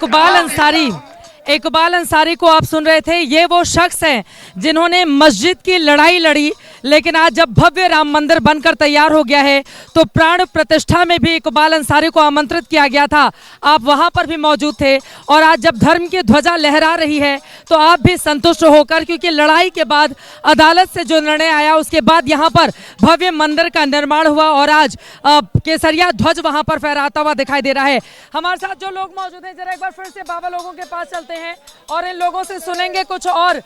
इकबाल अंसारी को आप सुन रहे थे। ये वो शख्स हैं जिन्होंने मस्जिद की लड़ाई लड़ी, लेकिन आज जब भव्य राम मंदिर बनकर तैयार हो गया है तो प्राण प्रतिष्ठा में भी इकबाल अंसारी को आमंत्रित किया गया था। आप वहां पर भी मौजूद थे, और आज जब धर्म की ध्वजा लहरा रही है तो आप भी संतुष्ट होकर, क्योंकि लड़ाई के बाद अदालत से जो निर्णय आया उसके बाद यहाँ पर भव्य मंदिर का निर्माण हुआ, और आज केसरिया ध्वज वहां पर फहराता हुआ दिखाई दे रहा है। हमारे साथ जो लोग मौजूद हैं, जरा एक बार फिर से बाबा लोगों के पास चलते हैं और इन लोगों से सुनेंगे कुछ और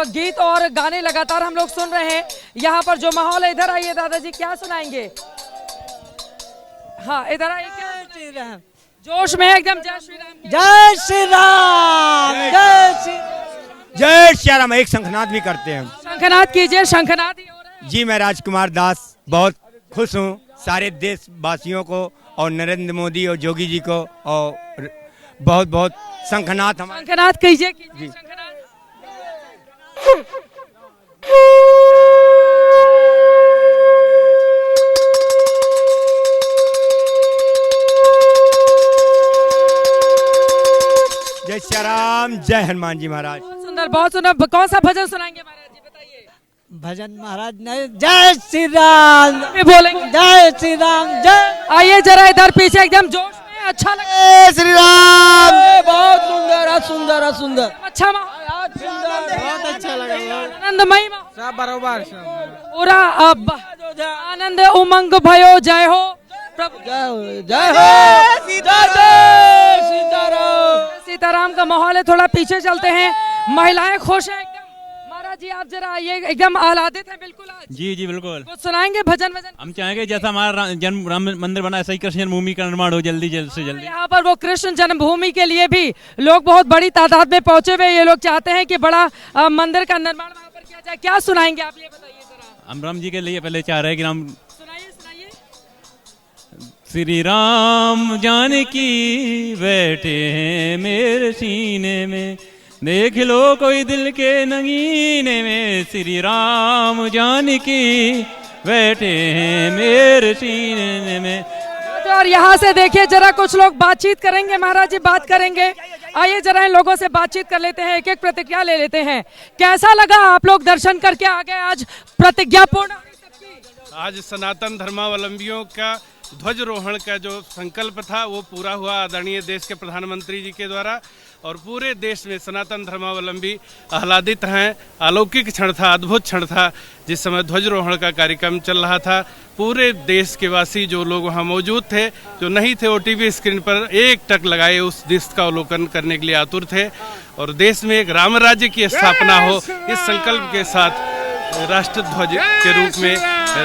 गीत और गाने लगातार हम लोग सुन रहे हैं। यहाँ पर जो माहौल है, इधर आइए दादाजी, क्या सुनाएंगे? हाँ इधर आइए, क्या श्री राम, जोश में एकदम जय श्री राम, जय श्री राम, जय श्री जय श्री राम। एक शंखनाद भी करते हैं। शंखनाद कीजिए, शंखनाद ही हो रहा है। जी मैं राजकुमार दास बहुत खुश हूँ सारे देशवासियों को और नरेंद्र मोदी और योगी जी को और बहुत बहुत शंखनाद हमारे। शंखनाद कीजिए, कीजिए शंखनाद। जय श्री राम, जय हनुमान जी महाराज। बहुत सुंदर, बहुत सुंदर। कौन सा भजन सुनाएंगे महाराज जी, बताइए। भजन महाराज नहीं, जय श्री राम बोलेंगे, जय श्री राम, जय। आइए जरा इधर पीछे एकदम जोश में, अच्छा लगा। जय श्री राम, बहुत सुंदर, सुंदर, सुंदर, अच्छा बहुत अच्छा लगा, आनंदमयी सब बराबर, पूरा अब आनंद उमंग भयो, जय हो प्रभु, जय हो सीताराम। सीताराम का माहौल है। थोड़ा पीछे चलते हैं, महिलाएं खुश हैं एकदम। महाराज जी आप जरा आइए, एकदम आह्लादित हैं बिल्कुल आज। जी जी बिल्कुल। कुछ सुनाएंगे भजन वजन? हम चाहेंगे जैसा हमारा जन्म राम मंदिर बना ऐसा ही कृष्ण जन्मभूमि का निर्माण हो जल्दी से जल्दी। यहाँ पर वो कृष्ण जन्मभूमि के लिए भी लोग बहुत बड़ी तादाद में पहुंचे हुए। ये लोग चाहते हैं कि बड़ा मंदिर का निर्माण वहाँ पर किया जाए। क्या सुनाएंगे आप, ये बताइए जरा। हम राम जी के लिए पहले चाह रहे हैं कि राम श्री राम जानकी बैठे हैं मेरे सीने में, देख लो कोई दिल के नगीने में, श्री राम जानकी बैठे हैं मेरे सीने में। और यहाँ से देखिए जरा कुछ लोग बातचीत करेंगे, महाराज जी बात करेंगे। आइए जरा इन लोगों से बातचीत कर लेते हैं, एक एक प्रतिज्ञा ले लेते हैं। कैसा लगा आप लोग दर्शन करके आ गए, आज प्रतिज्ञा पूर्ण? आज सनातन धर्मावलंबियों का ध्वजारोहण का जो संकल्प था वो पूरा हुआ आदरणीय देश के प्रधानमंत्री जी के द्वारा, और पूरे देश में सनातन धर्मावलंबी आह्लादित हैं। अलौकिक क्षण था, अद्भुत क्षण था जिस समय ध्वजारोहण का कार्यक्रम चल रहा था। पूरे देश के वासी जो लोग वहाँ मौजूद थे, जो नहीं थे वो टीवी स्क्रीन पर एक टक लगाए उस दृश्य का अवलोकन करने के लिए आतुर थे। और देश में एक राम राज्य की स्थापना हो, इस संकल्प के साथ राष्ट्र ध्वज के रूप में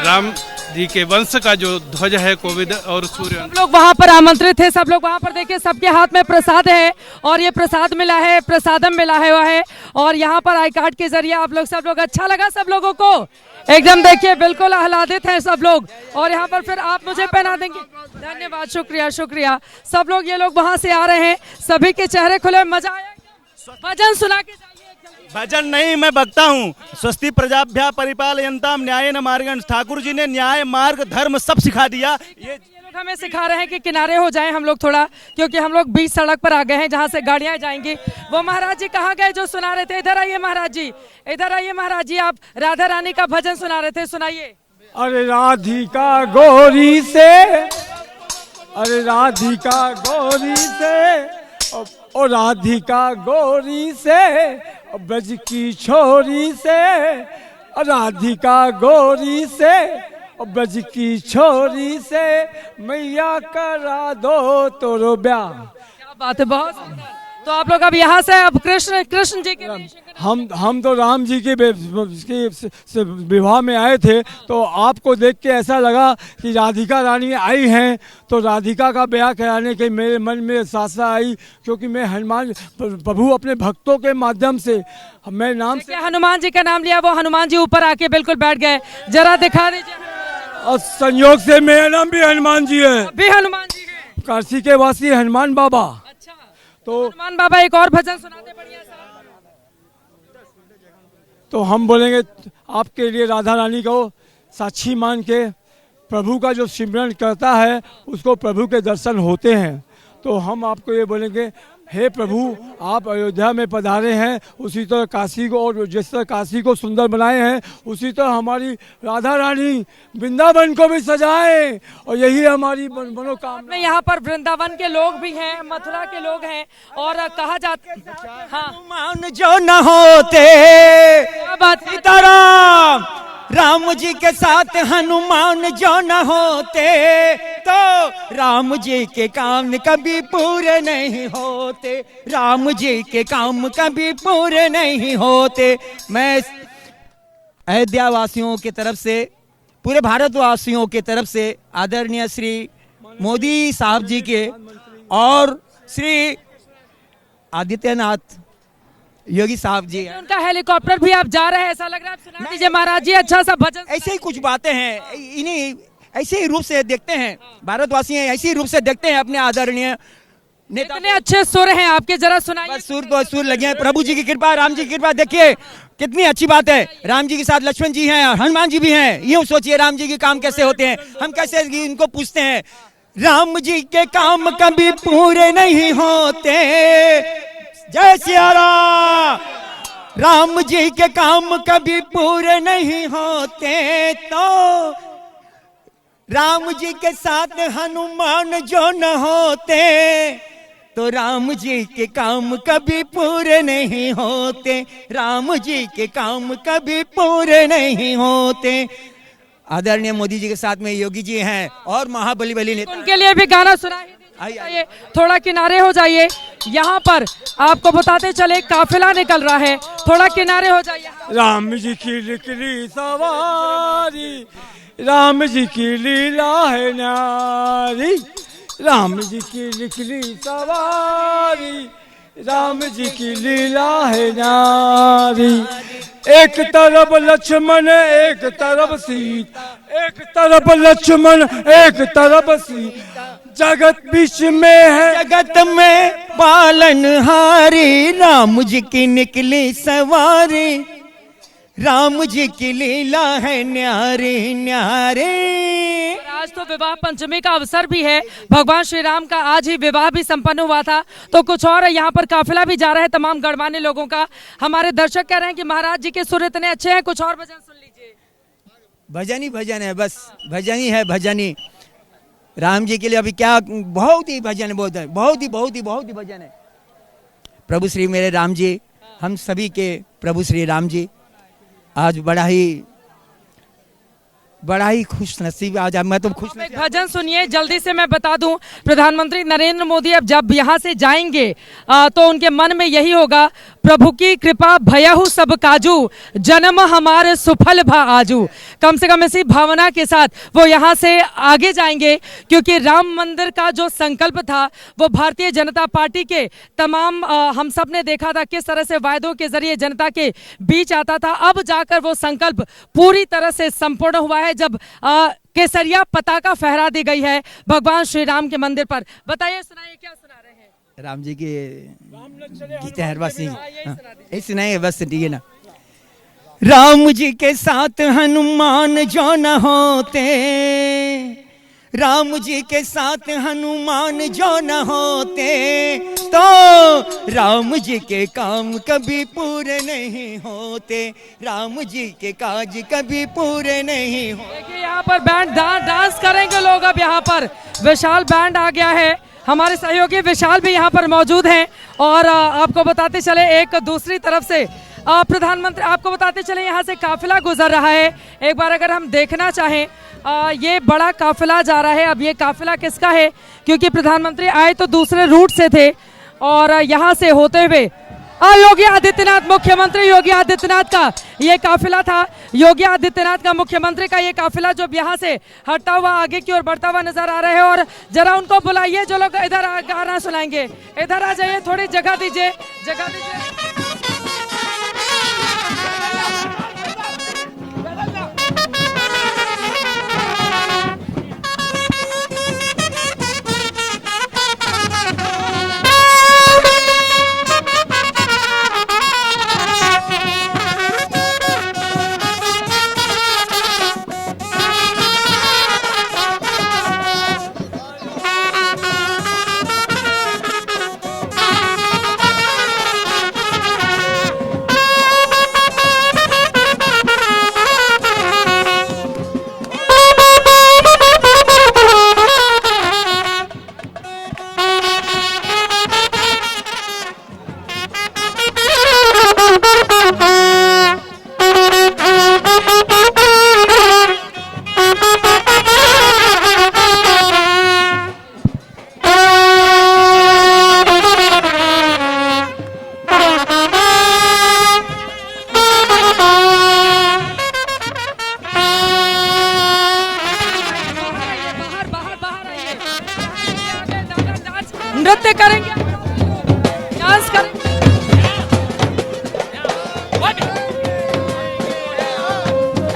राम जी के वंश का जो ध्वज है कोविद और सूर्य, सब लोग वहाँ पर आमंत्रित थे। सब लोग वहाँ पर देखिए, सबके हाथ में प्रसाद है और ये प्रसाद मिला है, प्रसादम मिला है। और यहाँ पर आई कार्ड के जरिए आप लोग सब लोग, अच्छा लगा सब लोगों को एकदम, देखिए बिल्कुल आह्लादित हैं सब लोग। और यहाँ पर फिर आप मुझे पहना देंगे, धन्यवाद, शुक्रिया शुक्रिया। सब लोग, ये लोग वहाँ से आ रहे हैं, सभी के चेहरे खुले, मजा आया। भजन सुना के जाइए। भजन नहीं, मैं बकता हूँ। स्वस्ति प्रजाभ्या परिपालयन्ताम न्यायेन मार्गेण। ठाकुर जी ने न्याय मार्ग धर्म सब सिखा दिया। ये लोग हमें सिखा रहे हैं कि किनारे हो जाएं हम लोग थोड़ा, क्योंकि हम लोग बीच सड़क पर आ गए हैं जहाँ से गाड़ियाँ जाएंगी। वो महाराज जी कहाँ गए जो सुना रहे थे? इधर आइए महाराज जी, इधर आइए महाराज जी। आप राधा रानी का भजन सुना रहे थे, सुनाइए। अरे राधिका गौरी से, अरे राधिका गौरी से, और राधिका गौरी से, ब्रज की छोरी से, राधिका गौरी से, ब्रज की छोरी से, मैया करा दो तोरो ब्याह। क्या बात है, बहुत सुंदर। तो आप लोग अब यहाँ से अब कृष्ण जी के हम तो राम जी के विवाह में आए थे, तो आपको देख के ऐसा लगा कि राधिका रानी आई हैं, तो राधिका का ब्याह कराने के मेरे मन में सासा आई, क्योंकि मैं हनुमान प्रभु अपने भक्तों के माध्यम से, मैं नाम से हनुमान जी का नाम लिया, वो हनुमान जी ऊपर आके बिल्कुल बैठ गए, जरा दिखा दीजिए। और संयोग से मेरा नाम भी हनुमान जी है, भी हनुमान जी है, काशी के वासी हनुमान बाबा। तो हनुमान बाबा एक और भजन सुनाते बढ़िया सा। तो हम बोलेंगे आपके लिए, राधा रानी को साक्षी मान के, प्रभु का जो सिमरन करता है उसको प्रभु के दर्शन होते हैं। तो हम आपको ये बोलेंगे, हे प्रभु आप अयोध्या में पधारे हैं, उसी तरह काशी को, और जिस तरह काशी को सुंदर बनाए हैं उसी तरह हमारी राधा रानी वृंदावन को भी सजाएं, और यही हमारी मनोकामना। यहाँ पर वृंदावन के लोग भी हैं, मथुरा के लोग हैं, और कहा जाता हाँ जो न होते सीताराम, राम जी के साथ हनुमान जो न होते, तो राम जी के काम कभी पूरे नहीं होते, राम जी के काम कभी पूरे नहीं होते। मैं अयोध्या वासियों की तरफ से, पूरे भारतवासियों की तरफ से आदरणीय श्री मोदी साहब जी के और श्री आदित्यनाथ योगी साहब जी उनका हेलीकॉप्टर भी आप जा रहे हैं, ऐसा लग रहा है। आप सुना दीजिए महाराज जी, अच्छा सा भजन। ऐसे ही कुछ बातें हैं, इन्हीं ऐसे ही रूप से देखते हैं भारतवासी हैं, ऐसे ही रूप से देखते हैं अपने आदरणीय नेता। इतने अच्छे सुर हैं आपके, जरा सुनाइए। सुर तो सुर लगे हैं, प्रभु जी की कृपा, राम जी की कृपा। देखिए कितनी अच्छी बात है, राम जी के साथ लक्ष्मण जी हैं, हनुमान जी भी हैं। यूं सोचिए राम जी के काम कैसे होते हैं, हम कैसे इनको पूछते हैं। राम जी के काम कभी पूरे नहीं होते, जय सिया राम। राम जी के काम कभी पूरे नहीं होते, तो राम जी के साथ हनुमान जो न होते, तो राम जी के काम कभी पूरे नहीं होते, राम जी के काम कभी पूरे नहीं होते। आदरणीय मोदी जी के साथ में योगी जी हैं और महाबली बली नेता। उनके लिए भी गाना सुनाइए, थोड़ा किनारे हो जाइए। यहाँ पर आपको बताते चले काफिला निकल रहा है, थोड़ा किनारे हो जाइए। राम जी की निकली सवारी, राम जी की लीला है न्यारी, राम जी की निकली सवारी, राम जी की लीला है न्यारी। एक तरफ लक्ष्मण एक तरफ सीता, एक तरफ लक्ष्मण एक तरफ सीता, जगत बीच में है, जगत में पालनहारी, राम जी की निकली सवारी, राम जी की लीला है न्यारी न्यारी। आज तो विवाह पंचमी का अवसर भी है, भगवान श्री राम का आज ही विवाह भी संपन्न हुआ था, तो कुछ और यहाँ पर काफिला भी जा रहा है तमाम गणमान्य लोगों का। हमारे दर्शक कह रहे हैं कि महाराज जी के सुर इतने अच्छे हैं, कुछ और भजन सुन लीजिए। भजन ही भजन है, बस भजन ही है, भजन ही। राम जी के लिए अभी क्या, बहुत ही भजन है, बहुत ही भजन है। प्रभु श्री मेरे राम जी, हम सभी के प्रभु श्री राम जी आज बड़ा ही खुश नसीब। आज मैं तो खुश। एक भजन सुनिए जल्दी से, मैं बता दूं प्रधानमंत्री नरेंद्र मोदी अब जब यहाँ से जाएंगे तो उनके मन में यही होगा, प्रभु की कृपा भयहु सब काजू, जन्म हमारे सुफल भा आजू। कम से कम इसी भावना के साथ वो यहाँ से आगे जाएंगे, क्योंकि राम मंदिर का जो संकल्प था वो भारतीय जनता पार्टी के तमाम हम सब ने देखा था किस तरह से वायदों के जरिए जनता के बीच आता था। अब जाकर वो संकल्प पूरी तरह से संपूर्ण हुआ है, जब केसरिया पताका फहरा दी गई है भगवान श्री राम के मंदिर पर। बताइए, सुनाइए, क्या सुना रहे हैं? राम जी के गीत है, बस यही सुनाइए, बस ठीक है ना। राम जी के साथ हनुमान जो न होते, राम जी के साथ हनुमान जो न होते, तो राम जी के काम कभी पूरे नहीं होते, राम जी के काज कभी पूरे नहीं होते। देखिए यहाँ पर बैंड डांस करेंगे लोग। अब यहाँ पर विशाल बैंड आ गया है, हमारे सहयोगी विशाल भी यहाँ पर मौजूद हैं। और आपको बताते चले एक दूसरी तरफ से प्रधानमंत्री, आपको बताते चले यहाँ से काफिला गुजर रहा है। एक बार अगर हम देखना चाहें, ये बड़ा काफिला जा रहा है। अब ये काफिला किसका है, क्योंकि प्रधानमंत्री आए तो दूसरे रूट से थे और यहाँ से होते हुए योगी आदित्यनाथ, मुख्यमंत्री योगी आदित्यनाथ का ये काफिला था। योगी आदित्यनाथ का, मुख्यमंत्री का ये काफिला जो यहाँ से हटता हुआ आगे की ओर बढ़ता हुआ नजर आ रहा है। और जरा उनको बुलाइए, जो लोग इधर गाना सुनाएंगे, इधर आ जाइए, थोड़ी जगह दीजिए, जगह दीजिए।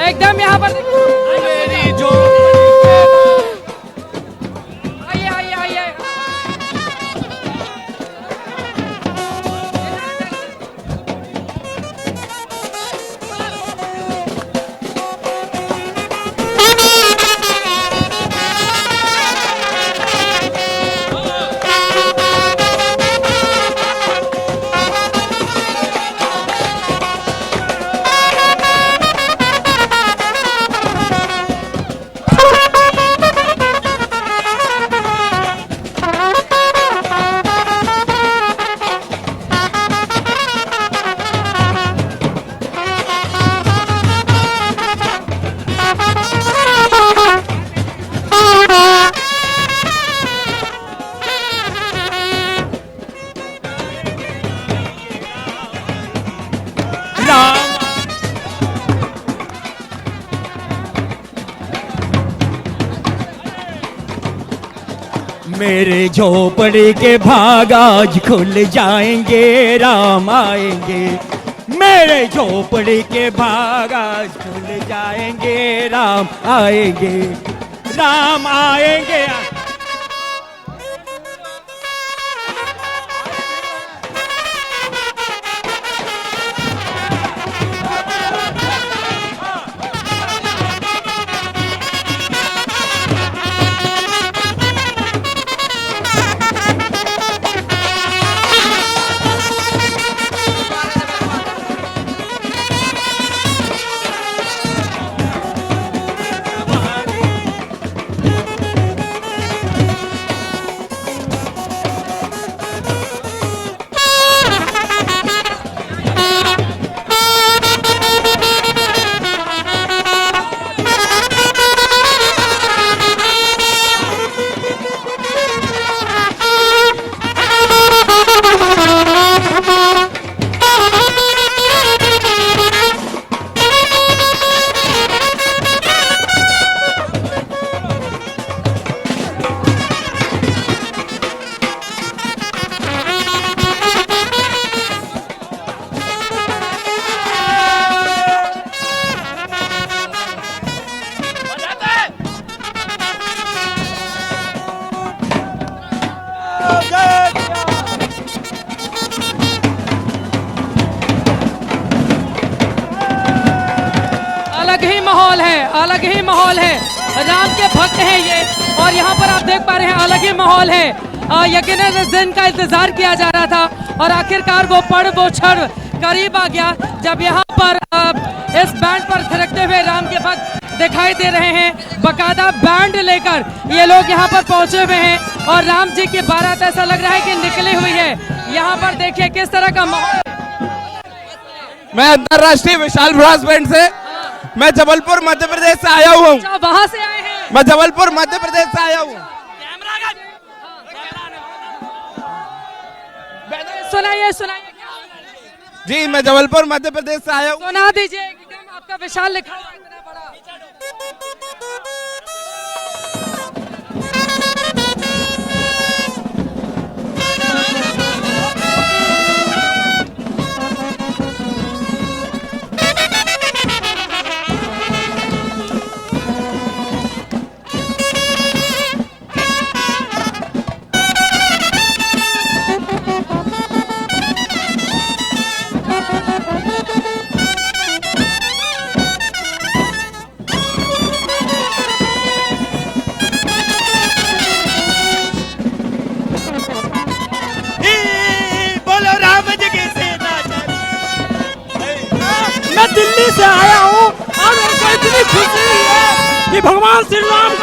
एकदम यहाँ पर मेरी जो आइए आइए आइए मेरे झोपड़ी के भाग आज खुल जाएंगे, राम आएंगे। मेरे झोपड़ी के भाग आज खुल जाएंगे, राम आएंगे, राम आएंगे। अलग ही माहौल है। राम के भक्त हैं ये, और यहाँ पर आप देख पा रहे हैं अलग ही माहौल है। यकीनन इस दिन का इंतजार किया जा रहा था और आखिरकार वो क्षण करीब आ गया जब यहाँ पर इस बैंड पर थिरकते हुए राम के भक्त दिखाई दे रहे हैं। बकायदा बैंड लेकर ये लोग यहाँ पर पहुंचे हुए हैं और राम जी की बारात ऐसा लग रहा है कि निकली हुई है। यहाँ पर देखिए किस तरह का माहौल। मैं अंतरराष्ट्रीय विशाल ब्रास बैंड से, मैं जबलपुर मध्य प्रदेश से आया हुआ हूँ। वहाँ से आए हैं? मैं जबलपुर मध्य प्रदेश से आया हूँ। सुनाइए सुनाइए। जी मैं जबलपुर मध्य प्रदेश से आया हूँ। सुना दीजिए, एकदम आपका विशाल लिखा हुआ है इतना बड़ा। मैं दिल्ली से आया हूँ और मेरे को इतनी खुशी है कि भगवान श्री राम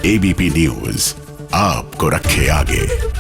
एबीपी न्यूज आपको रखे आगे।